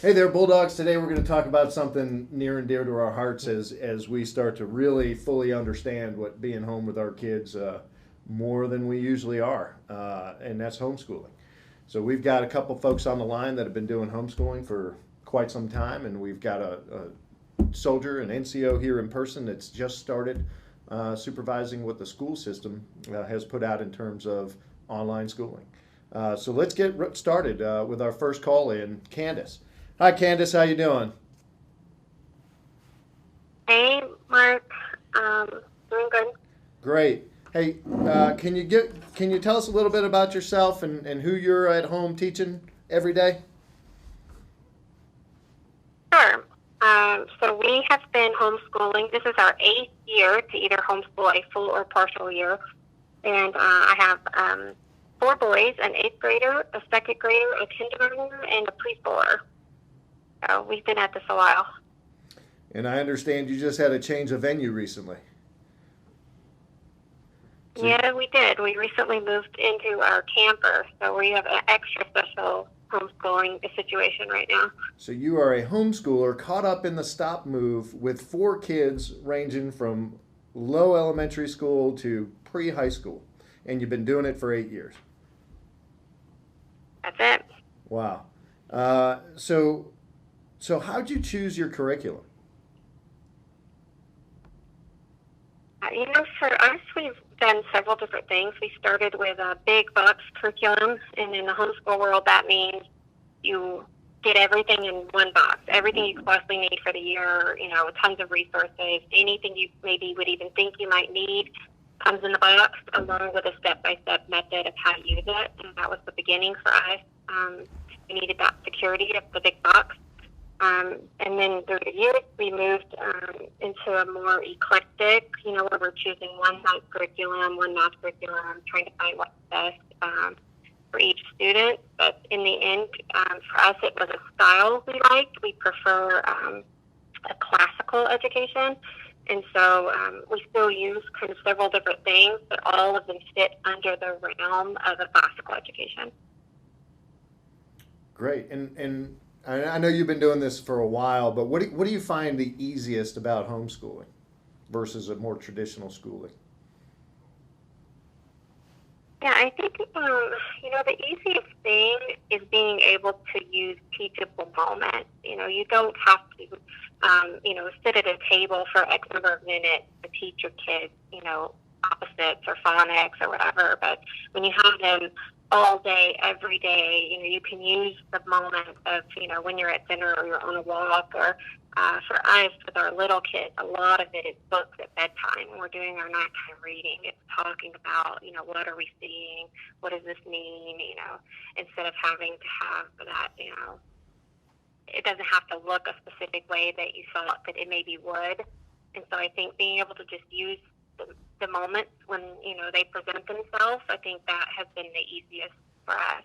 Hey there, Bulldogs. Today we're going to talk about something near and dear to our hearts as we start to really fully understand what being home with our kids more than we usually are, and that's homeschooling. So we've got a couple folks on the line that have been doing homeschooling for quite some time, and we've got a soldier, an NCO here in person that's just started supervising what the school system has put out in terms of online schooling. So let's get started with our first call in, Candice. Hi, Candice. How you doing? Hey, Marc. Doing good. Great. Hey, can you tell us a little bit about yourself and who you're at home teaching every day? Sure. So we have been homeschooling. This is our 8th year to either homeschool a full or partial year. And I have 4 boys, an 8th grader, a 2nd grader, a kindergartner, and a preschooler. So we've been at this a while. And I understand you just had a change of venue recently. Yeah, we did. We recently moved into our camper, so we have an extra special homeschooling situation right now. So you are a homeschooler caught up in the stop move with 4 kids ranging from low elementary school to pre-high school, and you've been doing it for 8 years. That's it. Wow. So how'd you choose your curriculum? For us, we've done several different things. We started with a big box curriculum, and in the homeschool world, that means you get everything in one box, everything you could possibly need for the year, tons of resources, anything you maybe would even think you might need comes in the box, along with a step-by-step method of how to use it, and that was the beginning for us. We needed that security of the big box. And then through the years, we moved into a more eclectic, where we're choosing one science curriculum, one math curriculum, trying to find what's best for each student. But in the end, for us, it was a style we liked. We prefer a classical education. And so we still use kind of several different things, but all of them fit under the realm of a classical education. Great. And I know you've been doing this for a while, but what do you find the easiest about homeschooling versus a more traditional schooling? Yeah, I think, the easiest thing is being able to use teachable moments. You don't have to, sit at a table for X number of minutes to teach your kids, opposites or phonics or whatever. But when you have them all day, every day, you can use the moment of, when you're at dinner or you're on a walk, or for us, with our little kids, a lot of it is books at bedtime. When we're doing our nighttime reading, it's talking about, what are we seeing? What does this mean? Instead of having to have that, it doesn't have to look a specific way that you thought that it maybe would. And so I think being able to just use the moments when, they present themselves, I think that has been the easiest for us.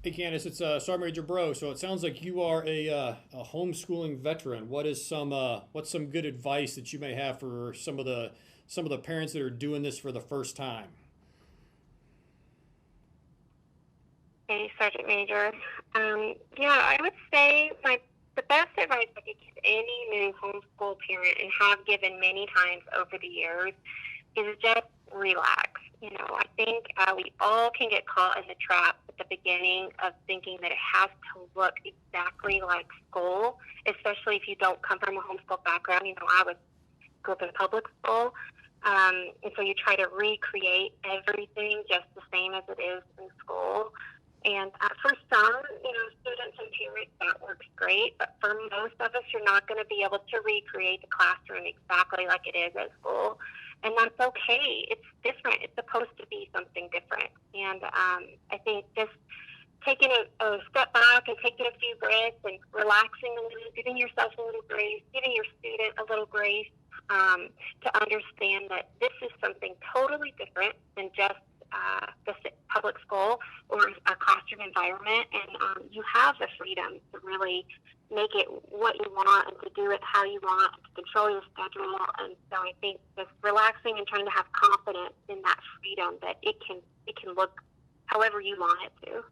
Hey Candice, it's Sergeant Major Bro. So it sounds like you are a homeschooling veteran. What's some good advice that you may have for some of the parents that are doing this for the first time? Hey, Sergeant Major. I would say the best advice I could give any new homeschool parent, and have given many times over the years, is just relax. I think we all can get caught in the trap at the beginning of thinking that it has to look exactly like school, especially if you don't come from a homeschool background. I grew up in public school, and so you try to recreate everything just the same as it is in school. And for some, students and parents, that works great. But for most of us, you're not going to be able to recreate the classroom exactly like it is at school. And that's okay. It's different. It's supposed to be something different. And I think just taking a step back and taking a few breaths and relaxing a little, giving yourself a little grace, giving your student a little grace, to understand that this is something totally different than just the public school or a classroom environment, and you have the freedom to really make it what you want and to do it how you want, to control your schedule. And so I think just relaxing and trying to have confidence in that freedom that it can look however you want it to.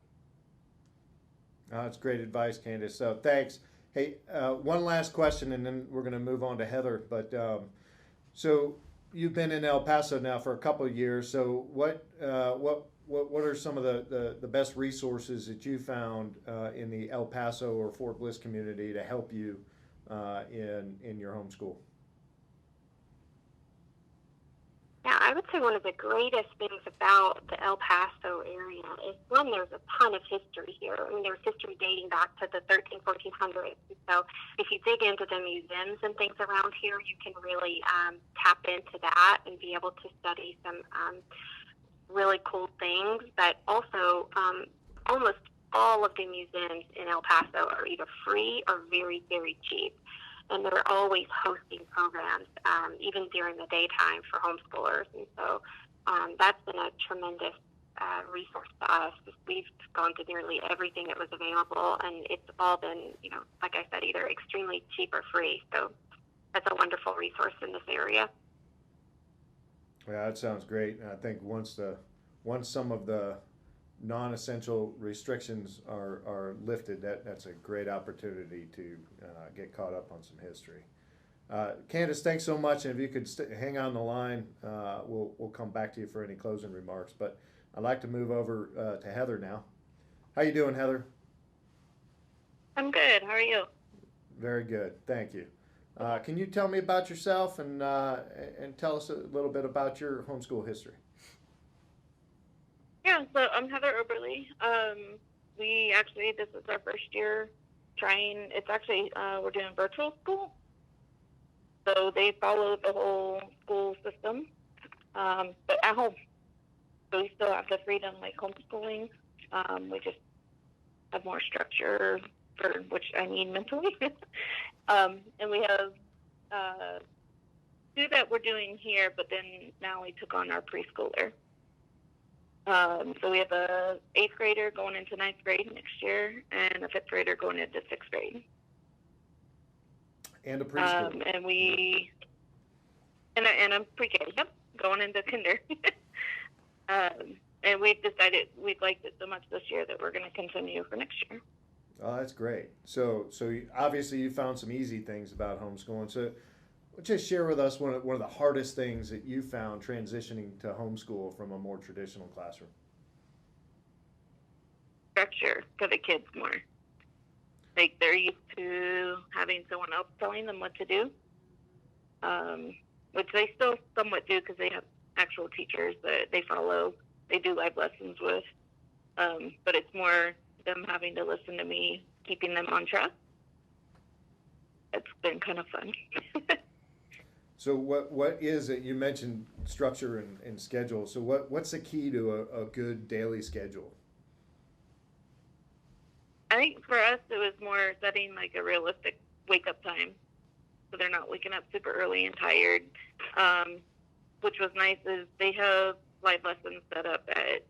That's great advice, Candice. So thanks. Hey, one last question, and then we're going to move on to Heather. But so you've been in El Paso now for a couple of years. So what are some of the best resources that you found in the El Paso or Fort Bliss community to help you in your homeschool? Yeah, I would say one of the greatest things about the El Paso area is, one, there's a ton of history here. I mean, there's history dating back to the 1400s. So if you dig into the museums and things around here, you can really tap into that and be able to study some really cool things. But also, almost all of the museums in El Paso are either free or very, very cheap. And they're always hosting programs, even during the daytime for homeschoolers. And so that's been a tremendous resource to us. We've gone to nearly everything that was available, and it's all been, like I said, either extremely cheap or free. So that's a wonderful resource in this area. Yeah, that sounds great. And I think once some of the non-essential restrictions are lifted, that's a great opportunity to get caught up on some history. Candice, thanks so much, and if you could hang on the line, we'll come back to you for any closing remarks. But I'd like to move over to Heather now. How you doing, Heather? I'm good. How are you? Very good, thank you. Can you tell me about yourself and tell us a little bit about your homeschool history? Yeah, so I'm Heather Oberle. This is our first year trying. It's actually, we're doing virtual school. So they follow the whole school system, but at home. So we still have the freedom like homeschooling. We just have more structure, for which I need mentally. And we have two that we're doing here, but then now we took on our preschooler. So we have a 8th grader going into 9th grade next year, and a 5th grader going into 6th grade. And a preschool. And I'm pre-K, yep, going into kinder. And we've decided we liked it so much this year that we're going to continue for next year. Oh, that's great. So obviously you found some easy things about homeschooling. So just share with us one of the hardest things that you found transitioning to homeschool from a more traditional classroom. Structure for the kids more. Like they're used to having someone else telling them what to do, which they still somewhat do because they have actual teachers that they follow. They do live lessons with, but it's more them having to listen to me, keeping them on track. It's been kind of fun. So what is it? You mentioned structure and schedule. So what's the key to a good daily schedule? I think for us it was more setting like a realistic wake up time, so they're not waking up super early and tired. Which was nice is they have live lessons set up at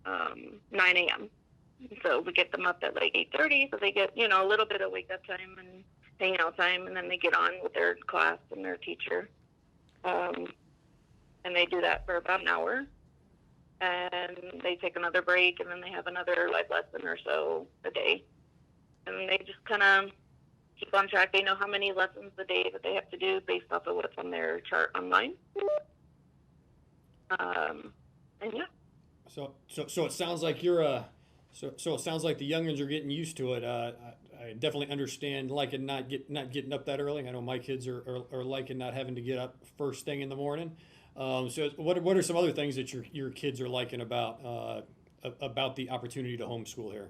9 a.m. So we get them up at like 8:30, so they get a little bit of wake up time and hang out time, and then they get on with their class and their teacher. And they do that for about an hour. And they take another break, and then they have another live lesson or so a day. And they just kind of keep on track. They know how many lessons a day that they have to do based off of what's on their chart online. And yeah. So it sounds like you're So it sounds like the youngins are getting used to it. I definitely understand liking not getting up that early. I know my kids are liking not having to get up first thing in the morning. So what are some other things that your kids are liking about the opportunity to homeschool here?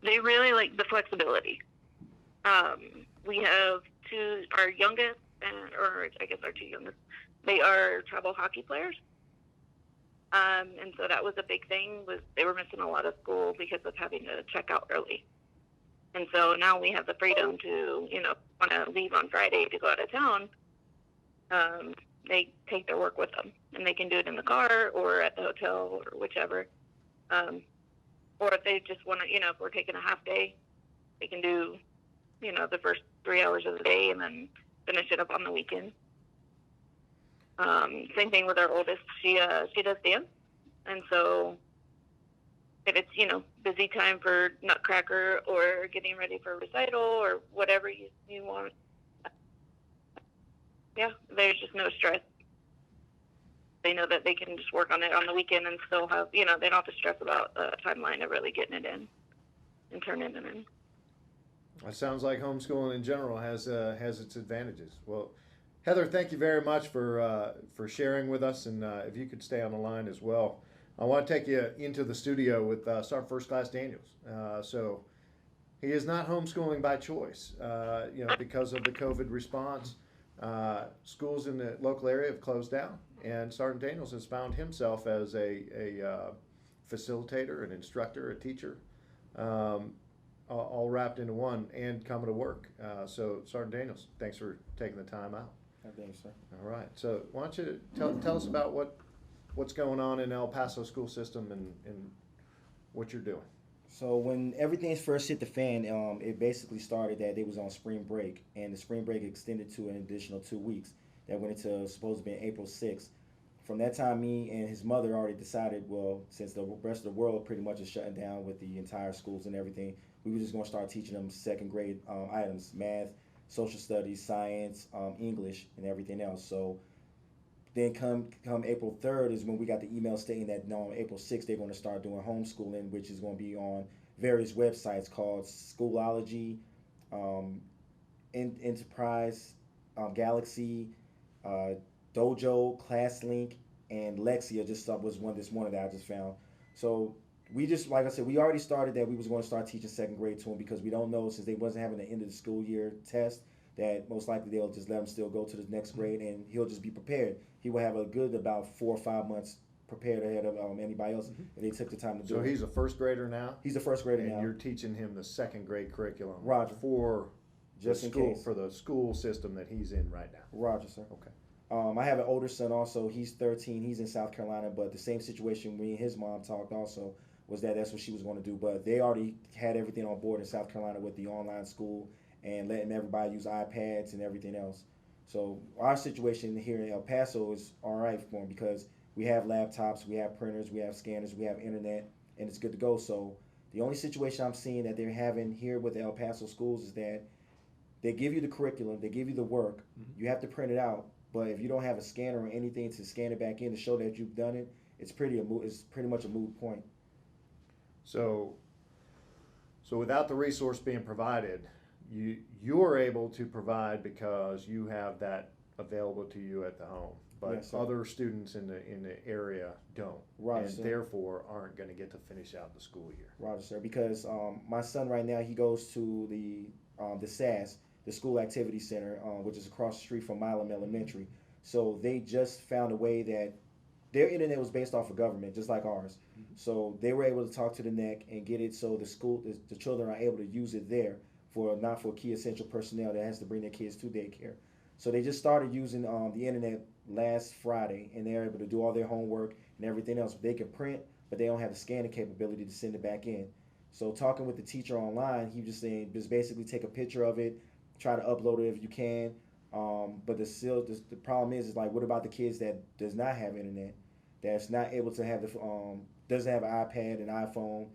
They really like the flexibility. We have our youngest, or I guess our two youngest, they are travel hockey players. And so that was a big thing, was they were missing a lot of school because of having to check out early. And so now we have the freedom to, want to leave on Friday to go out of town. They take their work with them, and they can do it in the car or at the hotel or whichever. Or if they just want to, if we're taking a half day, they can do, the first 3 hours of the day and then finish it up on the weekend. Same thing with our oldest. She does dance, and so if it's, busy time for Nutcracker or getting ready for a recital or whatever you want. Yeah, there's just no stress. They know that they can just work on it on the weekend and still have, they don't have to stress about the timeline of really getting it in and turning it in. It sounds like homeschooling in general has its advantages. Well, Heather, thank you very much for sharing with us, and if you could stay on the line as well. I want to take you into the studio with Sergeant First Class Daniels. So he is not homeschooling by choice, because of the COVID response. Schools in the local area have closed down, and Sergeant Daniels has found himself as a facilitator, an instructor, a teacher, all wrapped into one, and coming to work. So Sergeant Daniels, thanks for taking the time out. Thank you, sir. All right. So why don't you tell us about what's going on in El Paso school system and what you're doing. So when everything first hit the fan, it basically started that they was on spring break, and the spring break extended to an additional 2 weeks. That went into supposed to be April 6th. From that time, me and his mother already decided, well, since the rest of the world pretty much is shutting down with the entire schools and everything, we were just going to start teaching them second grade items, math, social studies, science, English, and everything else. So then come April 3rd is when we got the email stating that on April 6th they're going to start doing homeschooling, which is going to be on various websites called Schoology, Enterprise, Galaxy, Dojo, ClassLink, and Lexia just was one this morning that I just found. So we just, like I said, we already started that we was going to start teaching second grade to them because we don't know, since they wasn't having the end of the school year test, that most likely they'll just let him still go to the next grade and he'll just be prepared. He will have a good about 4 or 5 months prepared ahead of anybody else if they took the time to do it. So he's a first grader now? He's a first grader now. And you're teaching him the second grade curriculum. Roger. For just in case. For the school system that he's in right now. Roger, sir. Okay. I have an older son also. He's 13. He's in South Carolina, but the same situation me and his mom talked also was that's what she was going to do. But they already had everything on board in South Carolina with the online school and letting everybody use iPads and everything else. So our situation here in El Paso is all right for them because we have laptops, we have printers, we have scanners, we have internet, and it's good to go. So the only situation I'm seeing that they're having here with the El Paso schools is that they give you the curriculum, they give you the work, you have to print it out, but if you don't have a scanner or anything to scan it back in to show that you've done it, it's pretty much a moot point. So without the resource being provided, you're able to provide because you have that available to you at the home, but yes, other students in the area don't, right, and sir. Therefore aren't going to get to finish out the school year. Roger, sir. Because my son right now, he goes to the SAS, the School Activity Center, which is across the street from Milam Elementary. So they just found a way that their internet was based off of government, just like ours. So they were able to talk to the NEC and get it so the children are able to use it there not for key essential personnel that has to bring their kids to daycare. So they just started using the internet last Friday, and they're able to do all their homework and everything else. They can print, but they don't have the scanning capability to send it back in. So talking with the teacher online, he was just saying, just basically take a picture of it, try to upload it if you can. But the problem is like, what about the kids that does not have internet, that's not able to have doesn't have an iPad, an iPhone,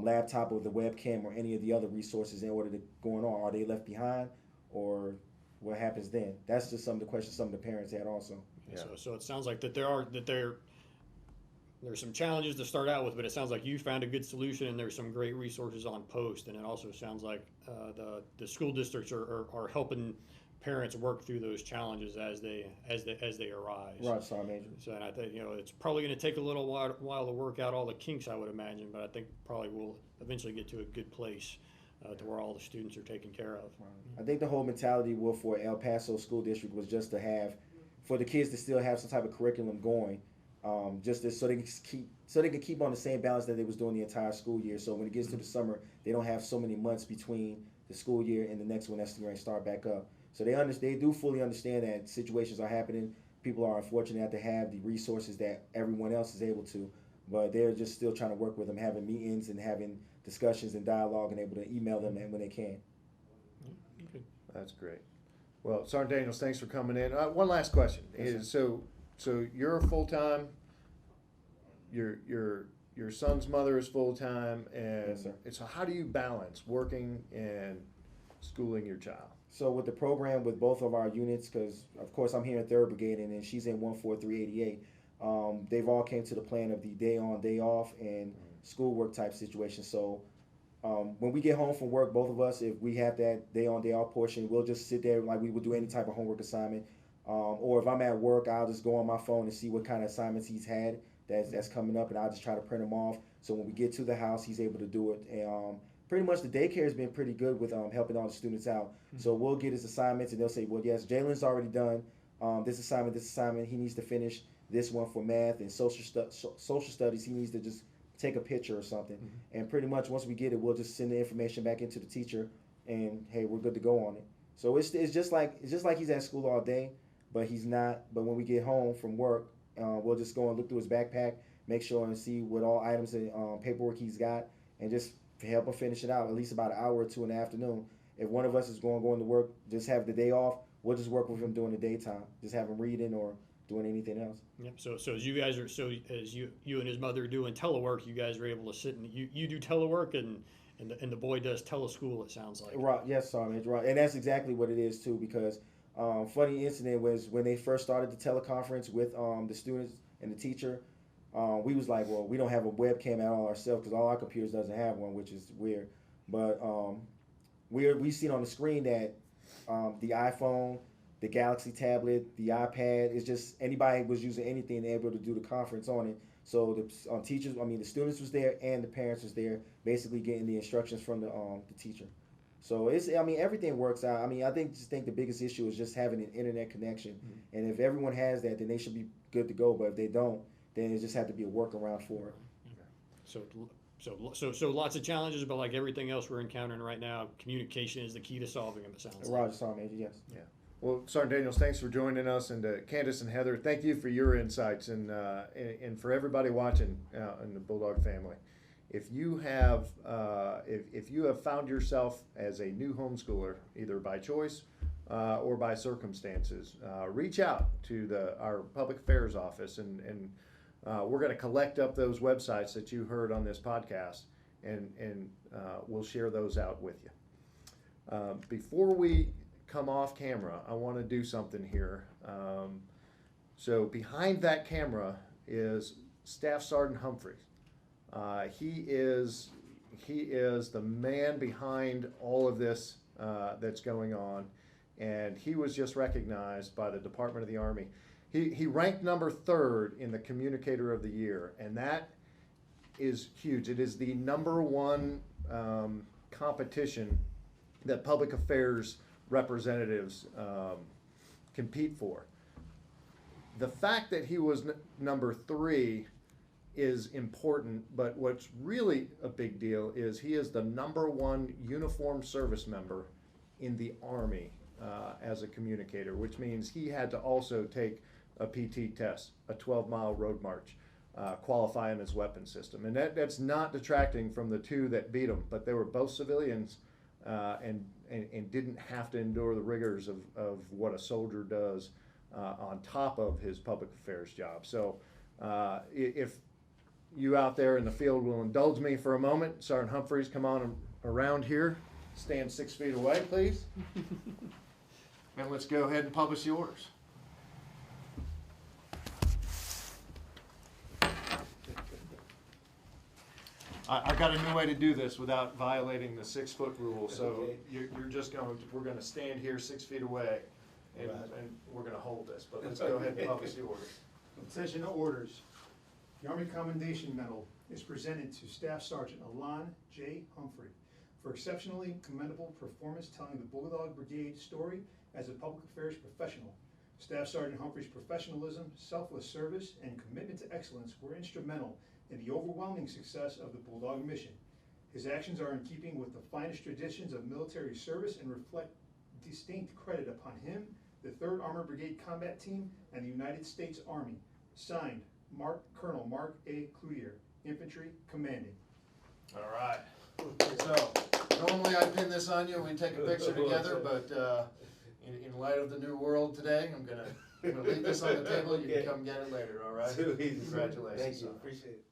laptop, or the webcam, or any of the other resources in order to go on? Are they left behind, or what happens then? That's just some of the questions some of the parents had also. Yeah. So it sounds like there's some challenges to start out with, but it sounds like you found a good solution, and there's some great resources on post. And it also sounds like the school districts are helping parents work through those challenges as they arise. Right, Sergeant Major. So, and I think it's probably going to take a little while to work out all the kinks, I would imagine, but I think probably we'll eventually get to a good place to where all the students are taken care of. I think the whole mentality for El Paso School District was just to have, for the kids to still have some type of curriculum going, so they can keep on the same balance that they was doing the entire school year. So when it gets to the summer, they don't have so many months between the school year and the next one that's going to start back up. So they do fully understand that situations are happening. People are unfortunate to have the resources that everyone else is able to, but they're just still trying to work with them, having meetings and having discussions and dialogue, and able to email them when they can. That's great. Well, Sergeant Daniels, thanks for coming in. One last question. Yes, So you're full time. You're your son's mother is full-time, and Yes, sir. so how do you balance working and schooling your child? So with the program with both of our units, because of course I'm here in 3rd Brigade and then she's in 14388, they've all came to the plan of the day on, day off and schoolwork type situation. So when we get home from work, both of us, if we have that day on, day off portion, we'll just sit there like we would do any type of homework assignment. Or if I'm at work, I'll just go on my phone and see what kind of assignments he's had that's coming up, and I'll just try to print them off. So when we get to the house, he's able to do it. And pretty much the daycare has been pretty good with helping all the students out. So we'll get his assignments, and they'll say, well, yes, Jalen's already done this assignment. He needs to finish this one for math and social studies. He needs to just take a picture or something. And pretty much once we get it, we'll just send the information back into the teacher, and hey, we're good to go on it. So it's just like he's at school all day, but he's not. But when we get home from work, we'll just go and look through his backpack, make sure and see what all items and paperwork he's got, and just help him finish it out at least about an hour or two in the afternoon. If one of us is going to work, just have the day off, we'll just work with him during the daytime, just have him reading or doing anything else. Yep. So as you guys are, as you and his mother are doing telework, you guys are able to sit and you do telework and the boy does teleschool, it sounds like. Right. Yes, Sergeant. Right. And that's exactly what it is too, because funny incident was when they first started the teleconference with the students and the teacher. We was like, well, we don't have a webcam at all ourselves because all our computers doesn't have one, which is weird. But we seen on the screen that the iPhone, the Galaxy tablet, the iPad, is just anybody was using anything able to do the conference on it. So the teachers, the students was there and the parents was there, basically getting the instructions from the teacher. So everything works out. I think the biggest issue is just having an internet connection, and if everyone has that, then they should be good to go. But if they don't, then it just have to be a workaround for it. So lots of challenges, but like everything else we're encountering right now, communication is the key to solving them, it sounds like. Roger, Sergeant Major, yes. Yeah. Well, Sergeant Daniels, thanks for joining us, and Candice and Heather, thank you for your insights, and for everybody watching in the Bulldog family. If you have found yourself as a new homeschooler, either by choice or by circumstances, reach out to our public affairs office, and we're going to collect up those websites that you heard on this podcast, and we'll share those out with you. Before we come off camera, I want to do something here. So behind that camera is Staff Sergeant Humphrey. He is the man behind all of this that's going on, and he was just recognized by the Department of the Army. He ranked number 3rd in the Communicator of the Year, and that is huge. It is the number 1 competition that public affairs representatives compete for. The fact that he was number 3 is important, but what's really a big deal is he is the number 1 uniformed service member in the Army as a communicator, which means he had to also take a PT test, a 12-mile road march, qualify in his weapon system. And that's not detracting from the 2 that beat him, but they were both civilians and didn't have to endure the rigors of what a soldier does on top of his public affairs job. So if you out there in the field will indulge me for a moment, Sergeant Humphreys, come on around here. Stand 6 feet away, please. And let's go ahead and publish the orders. I got a new way to do this without violating the 6-foot rule. So we're going to stand here 6 feet away, and we're going to hold this. But let's go ahead and publish the orders. Attention to orders. The Army Commendation Medal is presented to Staff Sergeant Alon J. Humphrey for exceptionally commendable performance telling the Bulldog Brigade story as a public affairs professional. Staff Sergeant Humphrey's professionalism, selfless service, and commitment to excellence were instrumental in the overwhelming success of the Bulldog mission. His actions are in keeping with the finest traditions of military service and reflect distinct credit upon him, the 3rd Armored Brigade Combat Team, and the United States Army. Signed, Colonel Marc A. Cloutier, Infantry Commanding. All right. So normally I pin this on you and we take a picture together, but in light of the new world today, I'm gonna leave this on the table. You can come get it later. All right. Too easy. Congratulations. Thank you. Appreciate it.